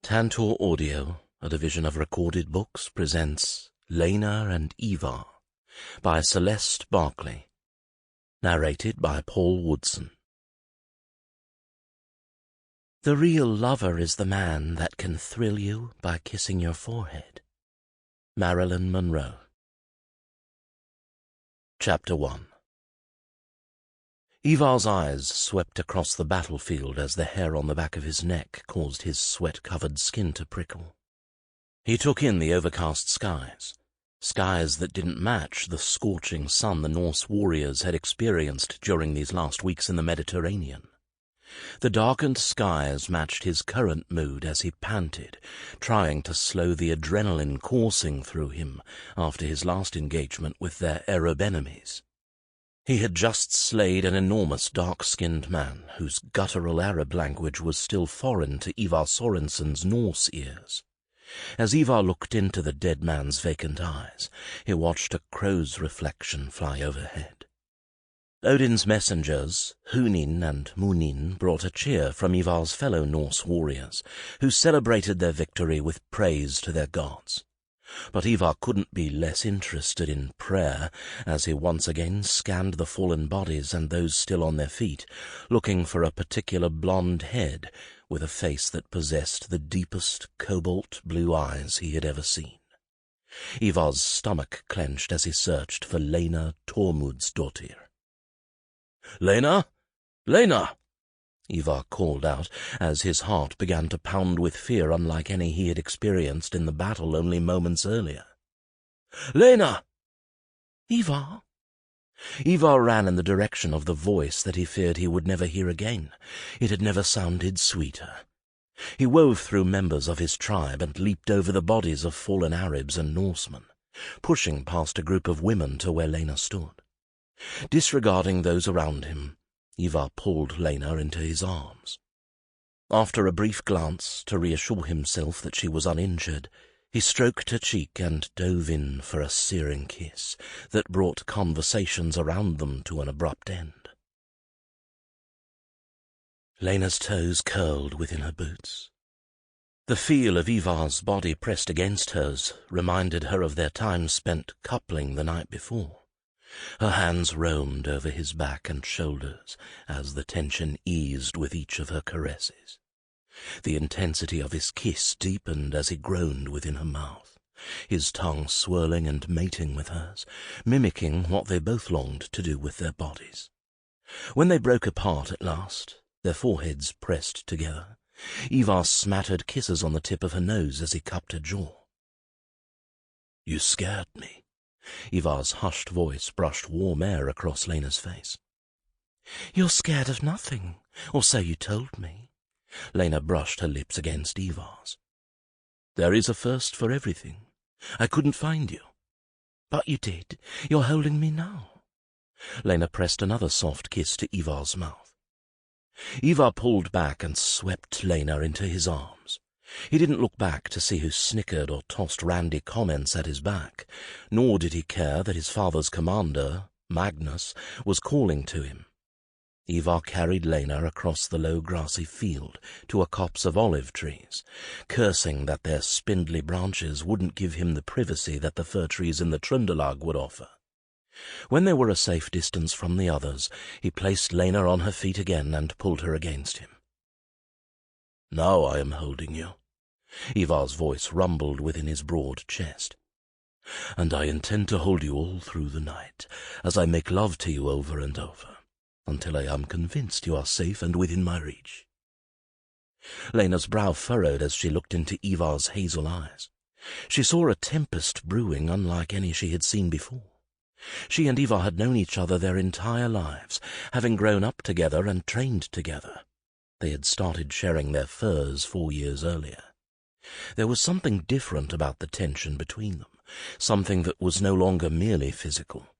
Tantor Audio, a division of Recorded Books, presents Lena and Ivar by Celeste Barclay, narrated by Paul Woodson. The real lover is the man that can thrill you by kissing your forehead. Marilyn Monroe. Chapter 1. Ivar's eyes swept across the battlefield as the hair on the back of his neck caused his sweat-covered skin to prickle. He took in the overcast skies that didn't match the scorching sun the Norse warriors had experienced during these last weeks in the Mediterranean. The darkened skies matched his current mood as he panted, trying to slow the adrenaline coursing through him after his last engagement with their Arab enemies. He had just slayed an enormous dark-skinned man whose guttural Arab language was still foreign to Ivar Sorenson's Norse ears. As Ivar looked into the dead man's vacant eyes, he watched a crow's reflection fly overhead. Odin's messengers, Hunin and Munin, brought a cheer from Ivar's fellow Norse warriors, who celebrated their victory with praise to their gods. But Ivar couldn't be less interested in prayer as he once again scanned the fallen bodies and those still on their feet, looking for a particular blonde head with a face that possessed the deepest cobalt blue eyes he had ever seen. Ivar's stomach clenched as he searched for Lena Tormudsdottir. "Lena! Lena!" Ivar called out as his heart began to pound with fear unlike any he had experienced in the battle only moments earlier. "Lena!" "Ivar?" Ivar ran in the direction of the voice that he feared he would never hear again. It had never sounded sweeter. He wove through members of his tribe and leaped over the bodies of fallen Arabs and Norsemen, pushing past a group of women to where Lena stood. Disregarding those around him, Ivar pulled Lena into his arms. After a brief glance to reassure himself that she was uninjured, he stroked her cheek and dove in for a searing kiss that brought conversations around them to an abrupt end. Lena's toes curled within her boots. The feel of Ivar's body pressed against hers reminded her of their time spent coupling the night before. Her hands roamed over his back and shoulders as the tension eased with each of her caresses. The intensity of his kiss deepened as he groaned within her mouth, his tongue swirling and mating with hers, mimicking what they both longed to do with their bodies. When they broke apart at last, their foreheads pressed together, Ivar smattered kisses on the tip of her nose as he cupped her jaw. "You scared me." Ivar's hushed voice brushed warm air across Lena's face. "You're scared of nothing, or so you told me." Lena brushed her lips against Ivar's. "There is a first for everything. I couldn't find you." "But you did. You're holding me now." Lena pressed another soft kiss to Ivar's mouth. Ivar pulled back and swept Lena into his arms. He didn't look back to see who snickered or tossed randy comments at his back, nor did he care that his father's commander, Magnus, was calling to him. Ivar carried Lena across the low grassy field to a copse of olive trees, cursing that their spindly branches wouldn't give him the privacy that the fir trees in the Trøndelag would offer. When they were a safe distance from the others, he placed Lena on her feet again and pulled her against him. "Now I am holding you." Ivar's voice rumbled within his broad chest. "And I intend to hold you all through the night, as I make love to you over and over, until I am convinced you are safe and within my reach." Lena's brow furrowed as she looked into Ivar's hazel eyes. She saw a tempest brewing unlike any she had seen before. She and Ivar had known each other their entire lives, having grown up together and trained together. They had started sharing their furs 4 years earlier. There was something different about the tension between them, something that was no longer merely physical.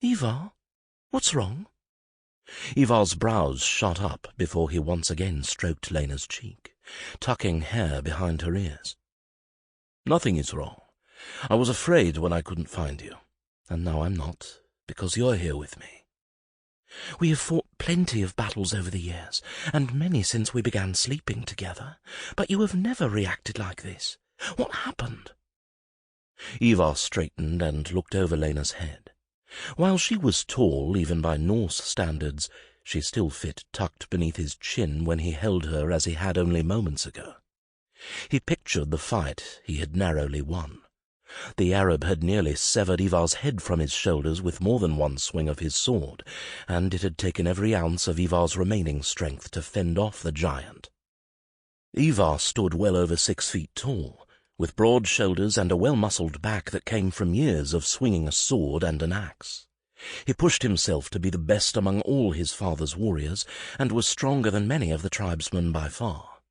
"Ivar, what's wrong?" Ivar's brows shot up before he once again stroked Lena's cheek, tucking hair behind her ears. "Nothing is wrong. I was afraid when I couldn't find you, and now I'm not, because you're here with me. We have fought plenty of battles over the years, and many since we began sleeping together, but you have never reacted like this. What happened?" Ivar straightened and looked over Lena's head. While she was tall, even by Norse standards, she still fit tucked beneath his chin when he held her as he had only moments ago. He pictured the fight he had narrowly won. The Arab had nearly severed Ivar's head from his shoulders with more than one swing of his sword, and it had taken every ounce of Ivar's remaining strength to fend off the giant. Ivar stood well over 6 feet tall, with broad shoulders and a well-muscled back that came from years of swinging a sword and an axe. He pushed himself to be the best among all his father's warriors, and was stronger than many of the tribesmen by far.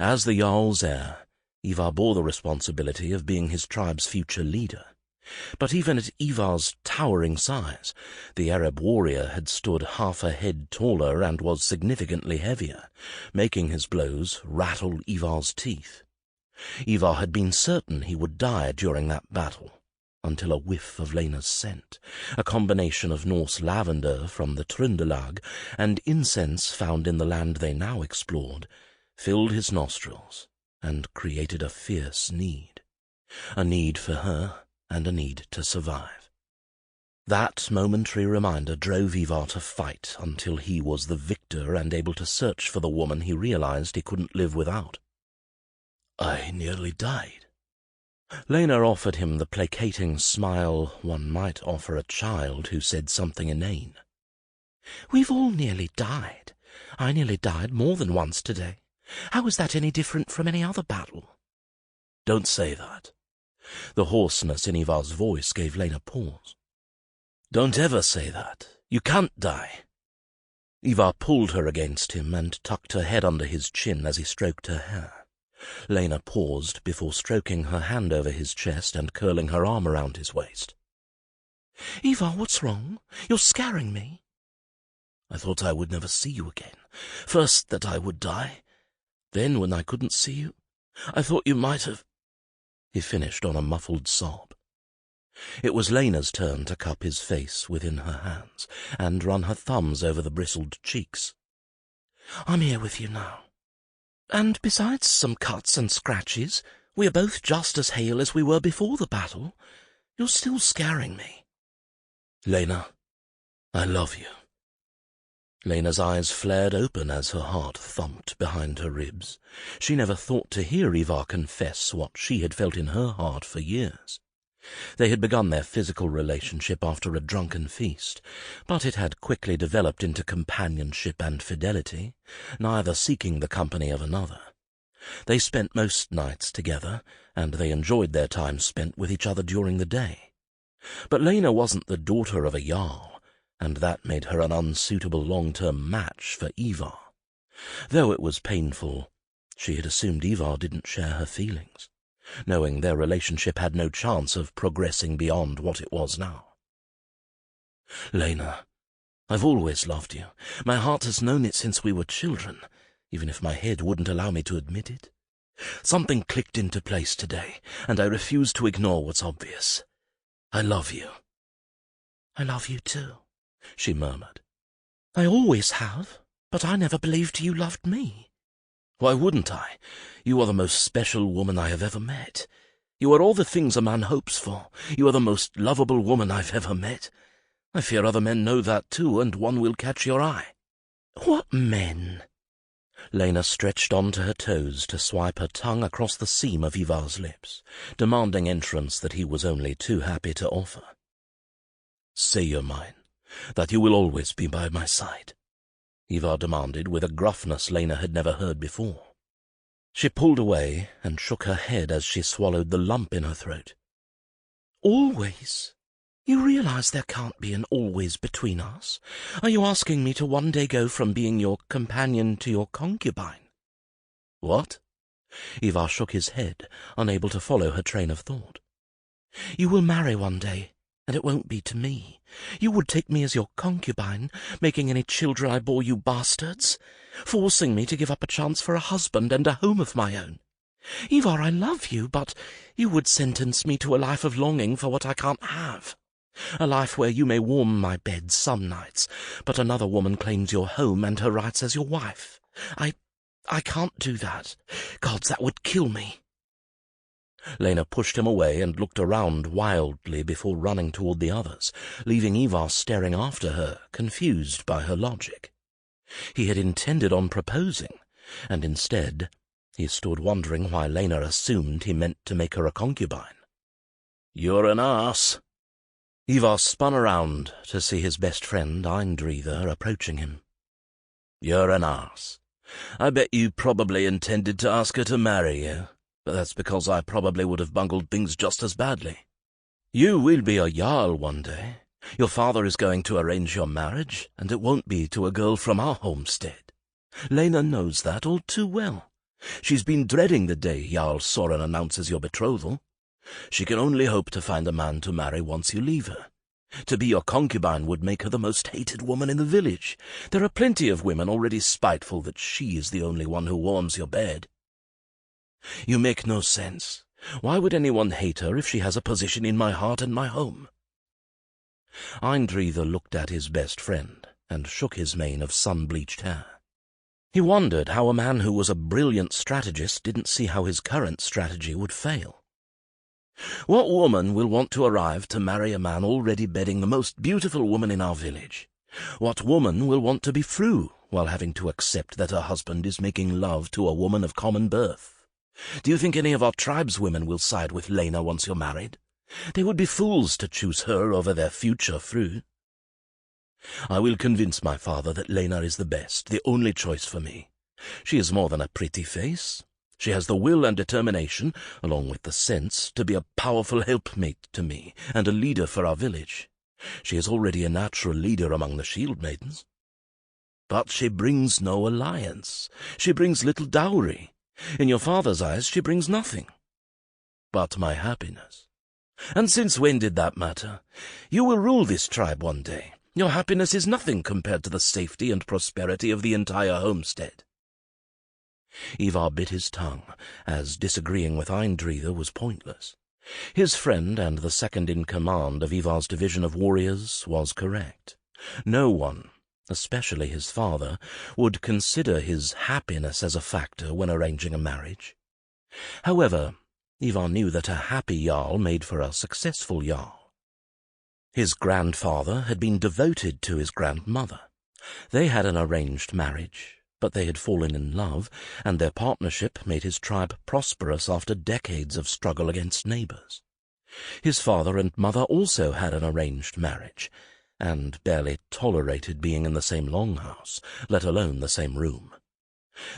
As the jarl's heir, Ivar bore the responsibility of being his tribe's future leader. But even at Ivar's towering size, the Arab warrior had stood half a head taller and was significantly heavier, making his blows rattle Ivar's teeth. Ivar had been certain he would die during that battle, until a whiff of Lena's scent, a combination of Norse lavender from the Trøndelag and incense found in the land they now explored, filled his nostrils and created a fierce need. A need for her and a need to survive. That momentary reminder drove Ivar to fight until he was the victor and able to search for the woman he realized he couldn't live without. "I nearly died." Lena offered him the placating smile one might offer a child who said something inane. "We've all nearly died. I nearly died more than once today. How is that any different from any other battle?" "Don't say that." The hoarseness in Ivar's voice gave Lena pause. "Don't ever say that. You can't die." Ivar pulled her against him and tucked her head under his chin as he stroked her hair. Lena paused before stroking her hand over his chest and curling her arm around his waist. "Ivar, what's wrong? You're scaring me." "I thought I would never see you again. First that I would die. Then, when I couldn't see you, I thought you might have—" He finished on a muffled sob. It was Lena's turn to cup his face within her hands and run her thumbs over the bristled cheeks. "I'm here with you now. And besides some cuts and scratches, we are both just as hale as we were before the battle. You're still scaring me." "Lena, I love you." Lena's eyes flared open as her heart thumped behind her ribs. She never thought to hear Ivar confess what she had felt in her heart for years. They had begun their physical relationship after a drunken feast, but it had quickly developed into companionship and fidelity, neither seeking the company of another. They spent most nights together, and they enjoyed their time spent with each other during the day. But Lena wasn't the daughter of a jarl, and that made her an unsuitable long-term match for Ivar. Though it was painful, she had assumed Ivar didn't share her feelings, knowing their relationship had no chance of progressing beyond what it was now. "Lena, I've always loved you. My heart has known it since we were children, even if my head wouldn't allow me to admit it. Something clicked into place today, and I refuse to ignore what's obvious. I love you." "I love you too," she murmured. "I always have, but I never believed you loved me." "Why wouldn't I? You are the most special woman I have ever met. You are all the things a man hopes for. You are the most lovable woman I've ever met. I fear other men know that too, and one will catch your eye." "What men?" Lena stretched onto her toes to swipe her tongue across the seam of Ivar's lips, demanding entrance that he was only too happy to offer. "Say you're mine, that you will always be by my side," Ivar demanded with a gruffness Lena had never heard before. She pulled away and shook her head as she swallowed the lump in her throat. "Always? You realize there can't be an always between us? Are you asking me to one day go from being your companion to your concubine?" "What?" Ivar shook his head, unable to follow her train of thought. "You will marry one day, and it won't be to me. You would take me as your concubine, making any children I bore you bastards, forcing me to give up a chance for a husband and a home of my own. Ivar, I love you, but you would sentence me to a life of longing for what I can't have. A life where you may warm my bed some nights, but another woman claims your home and her rights as your wife. I can't do that. Gods, that would kill me." Lena pushed him away and looked around wildly before running toward the others, leaving Ivar staring after her, confused by her logic. He had intended on proposing, and instead he stood wondering why Lena assumed he meant to make her a concubine. "You're an ass." Ivar spun around to see his best friend Eindridr approaching him. "You're an ass. I bet you probably intended to ask her to marry you, but that's because I probably would have bungled things just as badly. You will be a jarl one day. Your father is going to arrange your marriage, and it won't be to a girl from our homestead. Lena knows that all too well. She's been dreading the day Jarl Soren announces your betrothal. She can only hope to find a man to marry once you leave her. To be your concubine would make her the most hated woman in the village. There are plenty of women already spiteful that she is the only one who warms your bed. You make no sense. Why would anyone hate her if she has a position in my heart and my home?" Eindridr looked at his best friend and shook his mane of sun-bleached hair. He wondered how a man who was a brilliant strategist didn't see how his current strategy would fail. What woman will want to arrive to marry a man already bedding the most beautiful woman in our village? What woman will want to be frou while having to accept that her husband is making love to a woman of common birth? Do you think any of our tribeswomen will side with Lena once you're married? They would be fools to choose her over their future frou. I will convince my father that Lena is the best, the only choice for me. She is more than a pretty face. She has the will and determination, along with the sense, to be a powerful helpmate to me and a leader for our village. She is already a natural leader among the shield maidens. But she brings no alliance. She brings little dowry. In your father's eyes, she brings nothing but my happiness. And since when did that matter? You will rule this tribe one day. Your happiness is nothing compared to the safety and prosperity of the entire homestead." Ivar bit his tongue, as disagreeing with Eindridr was pointless. His friend and the second-in-command of Ivar's division of warriors was correct. No one, especially his father, would consider his happiness as a factor when arranging a marriage. However, Ivar knew that a happy jarl made for a successful jarl. His grandfather had been devoted to his grandmother. They had an arranged marriage, but they had fallen in love, and their partnership made his tribe prosperous after decades of struggle against neighbors. His father and mother also had an arranged marriage, and barely tolerated being in the same longhouse, let alone the same room.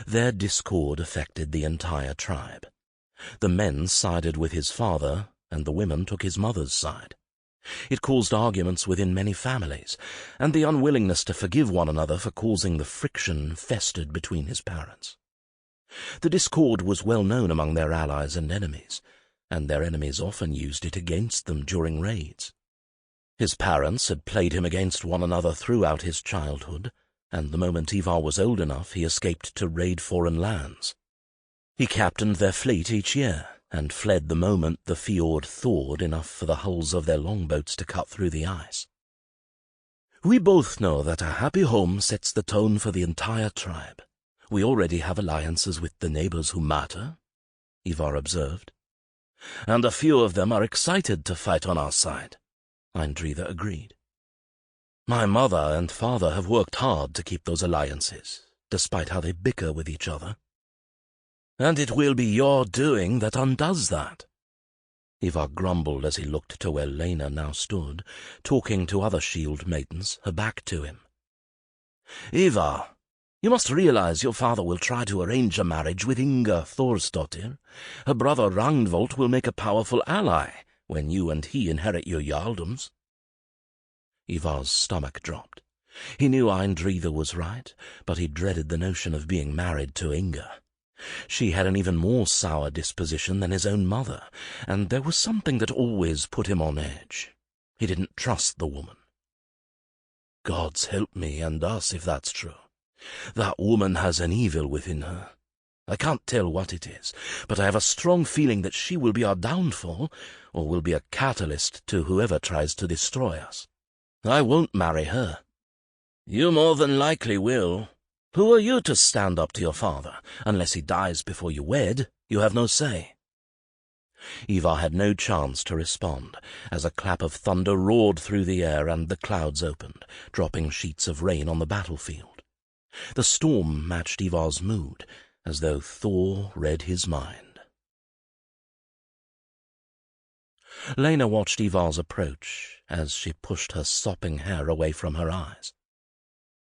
Their discord affected the entire tribe. The men sided with his father, and the women took his mother's side. It caused arguments within many families, and the unwillingness to forgive one another for causing the friction festered between his parents. The discord was well known among their allies and enemies, and their enemies often used it against them during raids. His parents had played him against one another throughout his childhood, and the moment Ivar was old enough, he escaped to raid foreign lands. He captained their fleet each year, and fled the moment the fjord thawed enough for the hulls of their longboats to cut through the ice. We both know that a happy home sets the tone for the entire tribe. We already have alliances with the neighbors who matter, Ivar observed. And a few of them are excited to fight on our side, Eindridr agreed. My mother and father have worked hard to keep those alliances, despite how they bicker with each other. And it will be your doing that undoes that. Ivar grumbled as he looked to where Lena now stood, talking to other shield maidens, her back to him. Ivar, you must realize your father will try to arrange a marriage with Inga Thorsdottir. Her brother Ragnvold will make a powerful ally when you and he inherit your jarldoms. Ivar's stomach dropped. He knew Eindridr was right, but he dreaded the notion of being married to Inga. She had an even more sour disposition than his own mother, and there was something that always put him on edge. He didn't trust the woman. Gods help me and us if that's true. That woman has an evil within her, I can't tell what it is, but I have a strong feeling that she will be our downfall, or will be a catalyst to whoever tries to destroy us. I won't marry her. You more than likely will. Who are you to stand up to your father? Unless he dies before you wed, you have no say. Ivar had no chance to respond, as a clap of thunder roared through the air and the clouds opened, dropping sheets of rain on the battlefield. The storm matched Ivar's mood, as though Thor read his mind. Lena watched Ivar's approach as she pushed her sopping hair away from her eyes.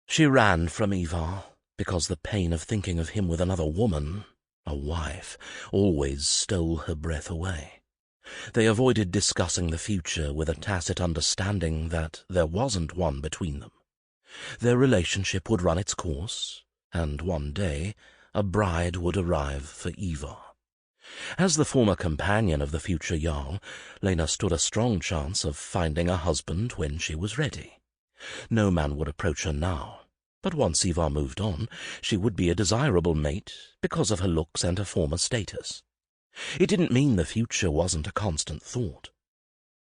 She ran from Ivar, because the pain of thinking of him with another woman, a wife, always stole her breath away. They avoided discussing the future with a tacit understanding that there wasn't one between them. Their relationship would run its course, and one day a bride would arrive for Ivar. As the former companion of the future jarl, Lena stood a strong chance of finding a husband when she was ready. No man would approach her now, but once Ivar moved on, she would be a desirable mate because of her looks and her former status. It didn't mean the future wasn't a constant thought.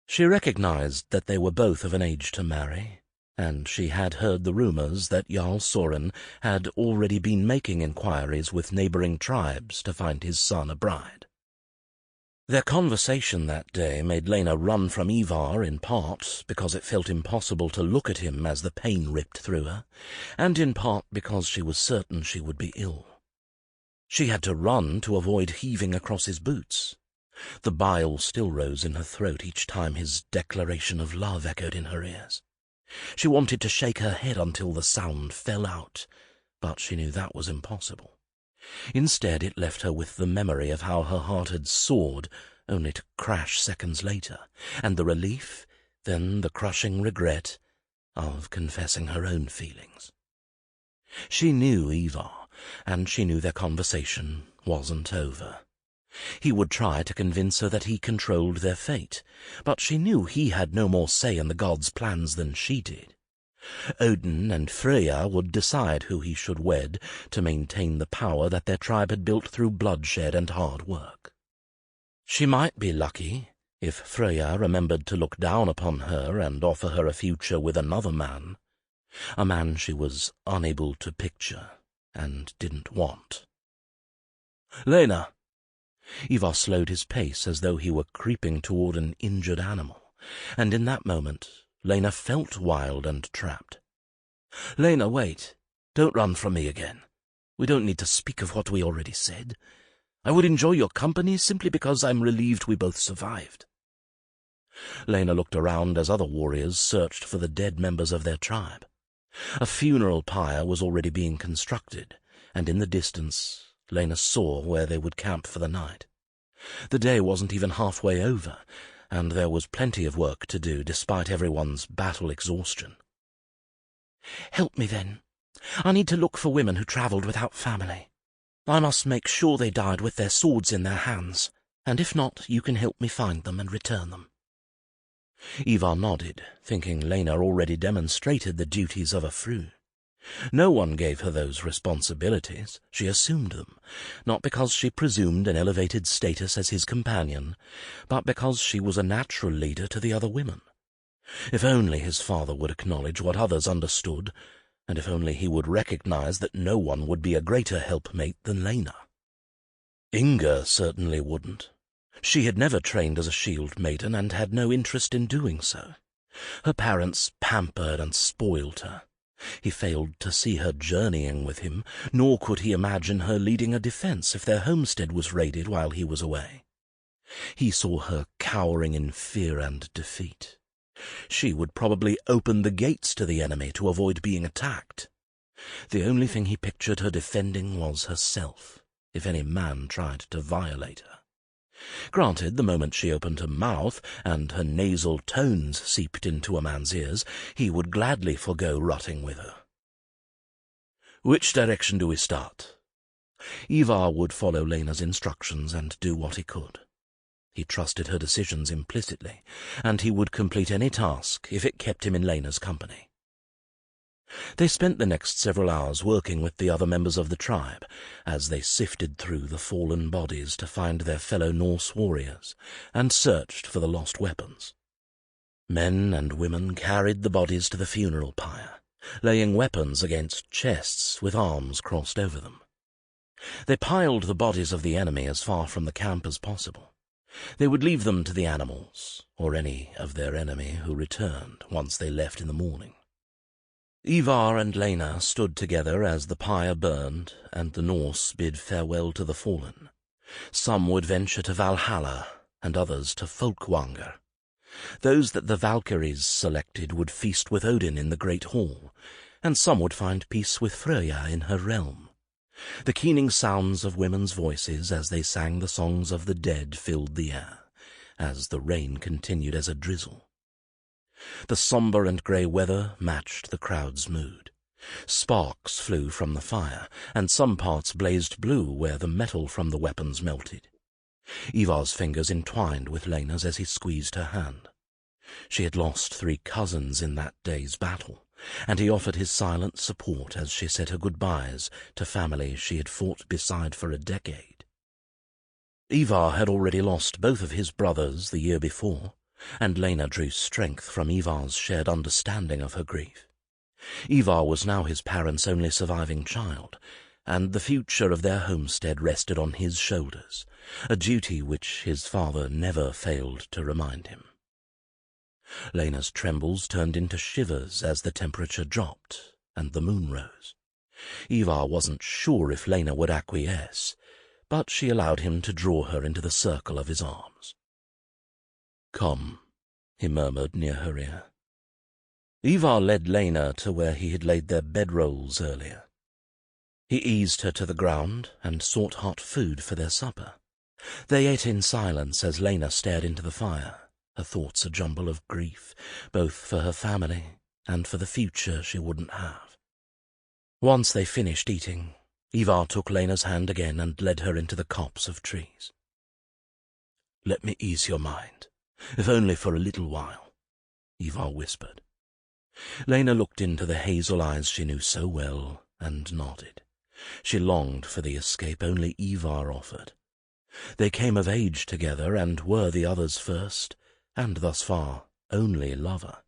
She recognized that they were both of an age to marry, and she had heard the rumors that Jarl Soren had already been making inquiries with neighboring tribes to find his son a bride. Their conversation that day made Lena run from Ivar in part because it felt impossible to look at him as the pain ripped through her, and in part because she was certain she would be ill. She had to run to avoid heaving across his boots. The bile still rose in her throat each time his declaration of love echoed in her ears. She wanted to shake her head until the sound fell out, but she knew that was impossible. Instead, it left her with the memory of how her heart had soared, only to crash seconds later, and the relief, then the crushing regret, of confessing her own feelings. She knew Ivar, and she knew their conversation wasn't over. He would try to convince her that he controlled their fate, but she knew he had no more say in the gods' plans than she did. Odin and Freya would decide who he should wed to maintain the power that their tribe had built through bloodshed and hard work. She might be lucky if Freya remembered to look down upon her and offer her a future with another man, a man she was unable to picture and didn't want. "Lena!" Ivar slowed his pace as though he were creeping toward an injured animal, and in that moment Lena felt wild and trapped. "Lena, wait. Don't run from me again. We don't need to speak of what we already said. I would enjoy your company simply because I'm relieved we both survived." Lena looked around as other warriors searched for the dead members of their tribe. A funeral pyre was already being constructed, and in the distance Lena saw where they would camp for the night. The day wasn't even halfway over, and there was plenty of work to do despite everyone's battle exhaustion. "Help me then. I need to look for women who travelled without family. I must make sure they died with their swords in their hands, and if not, you can help me find them and return them." Ivar nodded, thinking Lena already demonstrated the duties of a fru. No one gave her those responsibilities. She assumed them, not because she presumed an elevated status as his companion, but because she was a natural leader to the other women. If only his father would acknowledge what others understood, and if only he would recognize that no one would be a greater helpmate than Lena. Inga certainly wouldn't. She had never trained as a shield maiden and had no interest in doing so. Her parents pampered and spoiled her. He failed to see her journeying with him, nor could he imagine her leading a defense if their homestead was raided while he was away. He saw her cowering in fear and defeat. She would probably open the gates to the enemy to avoid being attacked. The only thing he pictured her defending was herself, if any man tried to violate her. Granted, the moment she opened her mouth and her nasal tones seeped into a man's ears, he would gladly forgo rotting with her. "Which direction do we start?" Ivar would follow Lena's instructions and do what he could. He trusted her decisions implicitly, and he would complete any task if it kept him in Lena's company. They spent the next several hours working with the other members of the tribe as they sifted through the fallen bodies to find their fellow Norse warriors and searched for the lost weapons. Men and women carried the bodies to the funeral pyre, laying weapons against chests with arms crossed over them. They piled the bodies of the enemy as far from the camp as possible. They would leave them to the animals, or any of their enemy who returned once they left in the morning. Ivar and Lena stood together as the pyre burned and the Norse bid farewell to the fallen. Some would venture to Valhalla and others to Folkwanger. Those that the Valkyries selected would feast with Odin in the Great Hall, and some would find peace with Freyja in her realm. The keening sounds of women's voices as they sang the songs of the dead filled the air, as the rain continued as a drizzle. The sombre and grey weather matched the crowd's mood. Sparks flew from the fire, and some parts blazed blue where the metal from the weapons melted. Ivar's fingers entwined with Lena's as he squeezed her hand. She had lost 3 cousins in that day's battle, and he offered his silent support as she said her goodbyes to family she had fought beside for a decade. Ivar had already lost both of his brothers the year before, and Lena drew strength from Ivar's shared understanding of her grief. Ivar was now his parents' only surviving child, and the future of their homestead rested on his shoulders, a duty which his father never failed to remind him. Lena's trembles turned into shivers as the temperature dropped and the moon rose. Ivar wasn't sure if Lena would acquiesce, but she allowed him to draw her into the circle of his arms. "Come," he murmured near her ear. Ivar led Lena to where he had laid their bedrolls earlier. He eased her to the ground and sought hot food for their supper. They ate in silence as Lena stared into the fire, her thoughts a jumble of grief, both for her family and for the future she wouldn't have. Once they finished eating, Ivar took Lena's hand again and led her into the copse of trees. "Let me ease your mind, if only for a little while," Ivar whispered. Lena looked into the hazel eyes she knew so well and nodded. She longed for the escape only Ivar offered. They came of age together and were the other's first, and thus far, only lover.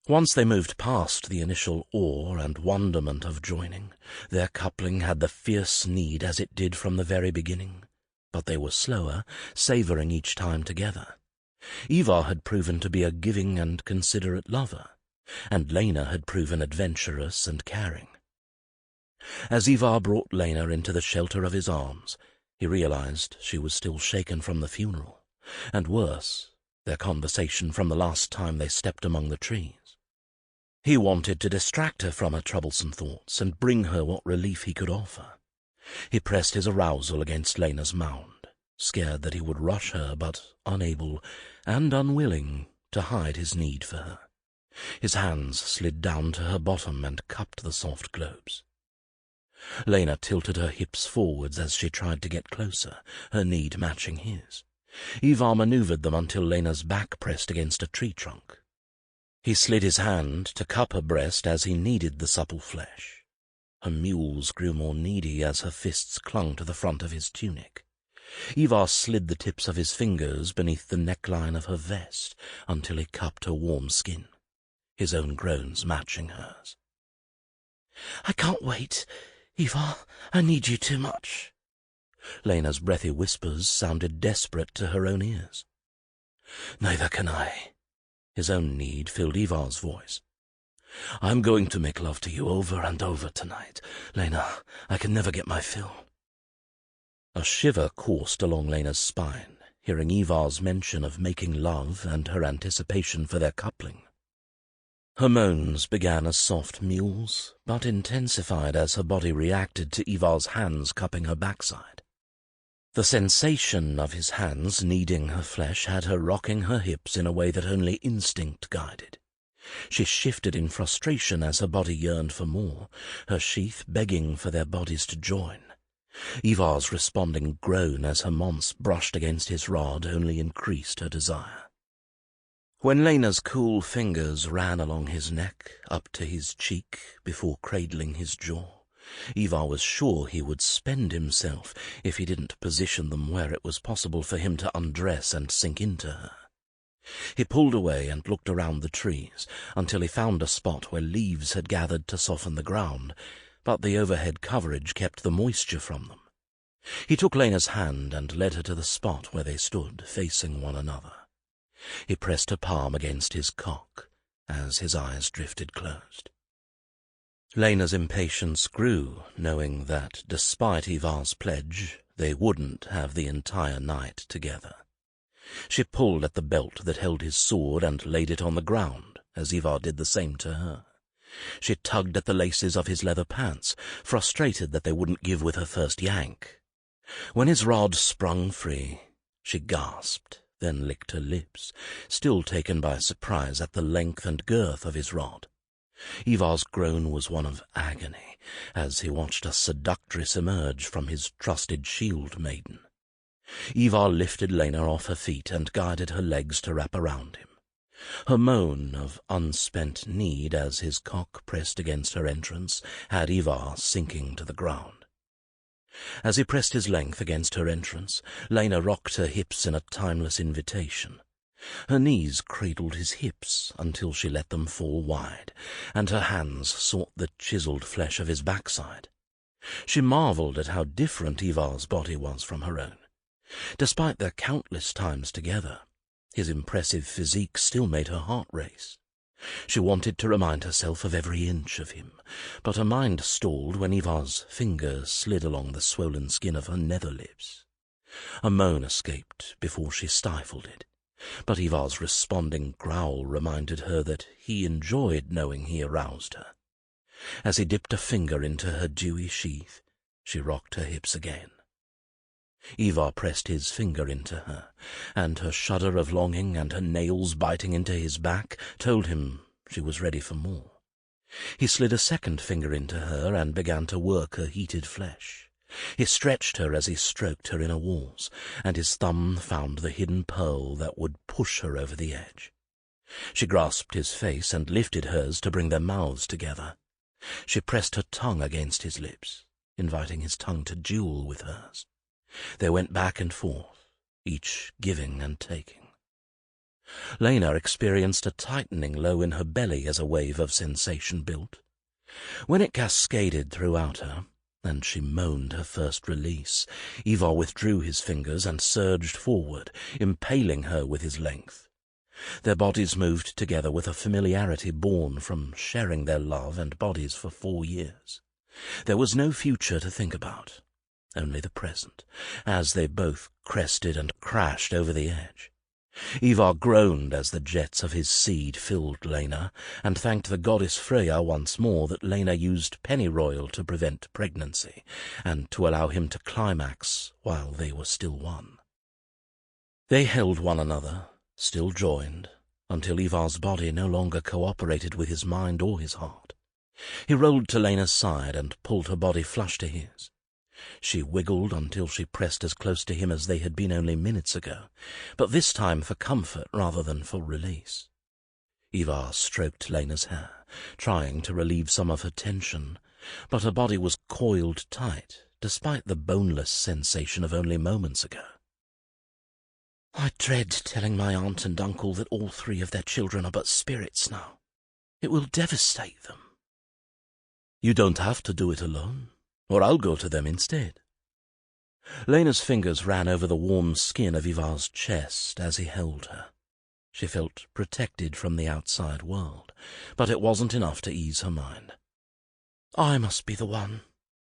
Once they moved past the initial awe and wonderment of joining, their coupling had the fierce need as it did from the very beginning, but they were slower, savouring each time together. Ivar had proven to be a giving and considerate lover, and Lena had proven adventurous and caring. As Ivar brought Lena into the shelter of his arms, he realized she was still shaken from the funeral, and worse, their conversation from the last time they stepped among the trees. He wanted to distract her from her troublesome thoughts and bring her what relief he could offer. He pressed his arousal against Lena's mound, scared that he would rush her, but unable and unwilling to hide his need for her. His hands slid down to her bottom and cupped the soft globes. Lena tilted her hips forwards as she tried to get closer, her need matching his. Ivar maneuvered them until Lena's back pressed against a tree trunk. He slid his hand to cup her breast as he kneaded the supple flesh. Her mules grew more needy as her fists clung to the front of his tunic. Ivar slid the tips of his fingers beneath the neckline of her vest until he cupped her warm skin, his own groans matching hers. "I can't wait. Ivar, I need you too much." Lena's breathy whispers sounded desperate to her own ears. "Neither can I." His own need filled Ivar's voice. "I'm going to make love to you over and over tonight. Lena, I can never get my fill." A shiver coursed along Lena's spine, hearing Ivar's mention of making love and her anticipation for their coupling. Her moans began as soft mewls, but intensified as her body reacted to Ivar's hands cupping her backside. The sensation of his hands kneading her flesh had her rocking her hips in a way that only instinct guided. She shifted in frustration as her body yearned for more, her sheath begging for their bodies to join. Ivar's responding groan as her mons brushed against his rod only increased her desire. When Lena's cool fingers ran along his neck, up to his cheek, before cradling his jaw, Ivar was sure he would spend himself if he didn't position them where it was possible for him to undress and sink into her. He pulled away and looked around the trees until he found a spot where leaves had gathered to soften the ground, but the overhead coverage kept the moisture from them. He took Lena's hand and led her to the spot where they stood, facing one another. He pressed her palm against his cock as his eyes drifted closed. Lena's impatience grew, knowing that, despite Ivar's pledge, they wouldn't have the entire night together. She pulled at the belt that held his sword and laid it on the ground, as Ivar did the same to her. She tugged at the laces of his leather pants, frustrated that they wouldn't give with her first yank. When his rod sprung free, she gasped, then licked her lips, still taken by surprise at the length and girth of his rod. Ivar's groan was one of agony, as he watched a seductress emerge from his trusted shield maiden. Ivar lifted Lena off her feet and guided her legs to wrap around him. Her moan of unspent need as his cock pressed against her entrance had Ivar sinking to the ground. As he pressed his length against her entrance, Lena rocked her hips in a timeless invitation. Her knees cradled his hips until she let them fall wide, and her hands sought the chiseled flesh of his backside. She marveled at how different Ivar's body was from her own. Despite their countless times together, his impressive physique still made her heart race. She wanted to remind herself of every inch of him, but her mind stalled when Ivar's fingers slid along the swollen skin of her nether lips. A moan escaped before she stifled it, but Ivar's responding growl reminded her that he enjoyed knowing he aroused her. As he dipped a finger into her dewy sheath, she rocked her hips again. Ivar pressed his finger into her, and her shudder of longing and her nails biting into his back told him she was ready for more. He slid a second finger into her and began to work her heated flesh. He stretched her as he stroked her inner walls, and his thumb found the hidden pearl that would push her over the edge. She grasped his face and lifted hers to bring their mouths together. She pressed her tongue against his lips, inviting his tongue to duel with hers. They went back and forth, each giving and taking. Lena experienced a tightening low in her belly as a wave of sensation built. When it cascaded throughout her, and she moaned her first release, Ivar withdrew his fingers and surged forward, impaling her with his length. Their bodies moved together with a familiarity born from sharing their love and bodies for 4 years. There was no future to think about, only the present, as they both crested and crashed over the edge. Ivar groaned as the jets of his seed filled Lena, and thanked the goddess Freya once more that Lena used pennyroyal to prevent pregnancy, and to allow him to climax while they were still one. They held one another, still joined, until Ivar's body no longer cooperated with his mind or his heart. He rolled to Lena's side and pulled her body flush to his. She wiggled until she pressed as close to him as they had been only minutes ago, but this time for comfort rather than for release. Ivar stroked Lena's hair, trying to relieve some of her tension, but her body was coiled tight, despite the boneless sensation of only moments ago. "I dread telling my aunt and uncle that all 3 of their children are but spirits now. It will devastate them." "You don't have to do it alone, or I'll go to them instead." Lena's fingers ran over the warm skin of Ivar's chest as he held her. She felt protected from the outside world, but it wasn't enough to ease her mind. "I must be the one.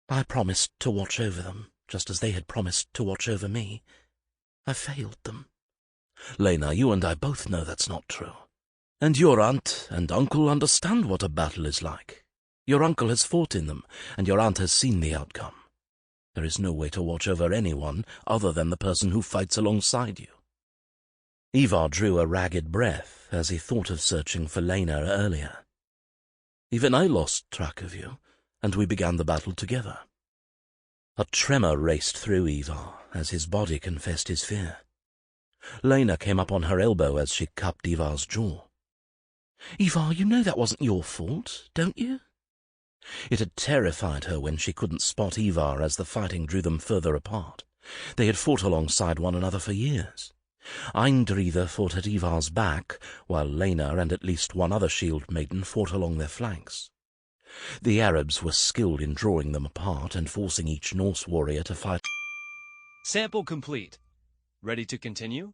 I promised to watch over them, just as they had promised to watch over me. I failed them." "Lena, you and I both know that's not true. And your aunt and uncle understand what a battle is like. Your uncle has fought in them, and your aunt has seen the outcome. There is no way to watch over anyone other than the person who fights alongside you." Ivar drew a ragged breath as he thought of searching for Lena earlier. "Even I lost track of you, and we began the battle together." A tremor raced through Ivar as his body confessed his fear. Lena came up on her elbow as she cupped Ivar's jaw. "Ivar, you know that wasn't your fault, don't you?" It had terrified her when she couldn't spot Ivar as the fighting drew them further apart. They had fought alongside one another for years. Eindrida fought at Ivar's back, while Lena and at least one other shield maiden fought along their flanks. The Arabs were skilled in drawing them apart and forcing each Norse warrior to fight. Sample complete. Ready to continue?